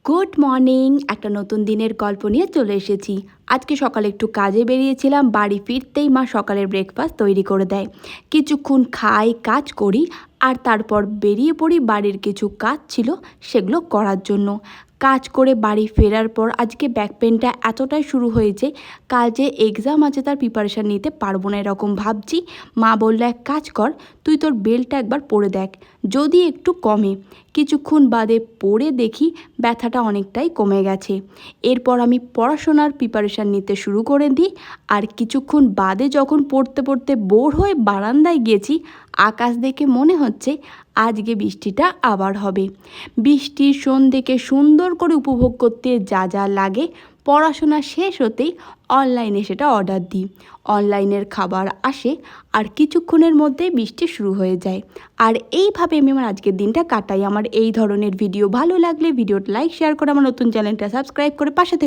Good morning. একটা নতুন দিনের গল্প নিয়ে চলে এসেছি। আজকে সকালে একটু কাজে বেরিয়েছিলাম, বাড়ি ফিরতেই মা সকালের ব্রেকফাস্ট তৈরি করে দেয়। কিছুক্ষণ খাই, কাজ করি, আর তারপর বেরিয়ে পড়ি বাড়ির কিছু কাজ ছিল সেগুলো করার জন্য। কাজ করে বাড়ি ফেরার পর আজকে ব্যাক পেনটা এতটাই শুরু হয়েছে, কাল যে এক্সাম আছে তার প্রিপারেশান নিতে পারবো না এরকম ভাবছি। মা বললো, এক কাজ কর, তুই তোর বেল্টটা একবার পরে দেখ, যদি একটু কমে। কিছুক্ষণ বাদে পরে দেখি ব্যথাটা অনেকটাই কমে গেছে। এরপর আমি পড়াশোনার প্রিপারেশান নিতে শুরু করে দিই। আর কিছুক্ষণ বাদে যখন পড়তে পড়তে বোর হয়ে বারান্দায় গেছি, আকাশ দেখে মনে হচ্ছে আজকে বৃষ্টিটা আবার হবে। বৃষ্টির সন্ধ্যেকে সুন্দর করে উপভোগ করতে যা যা লাগে, পড়াশোনা শেষ হতেই অনলাইনে সেটা অর্ডার দিই। অনলাইনের খাবার আসে আর কিছুক্ষণের মধ্যে বৃষ্টি শুরু হয়ে যায়। আর এইভাবে আমি আমার আজকের দিনটা কাটাই। আমার এই ধরনের ভিডিও ভালো লাগলে ভিডিওটা লাইক শেয়ার করে আমার নতুন চ্যানেলটা সাবস্ক্রাইব করে পাশে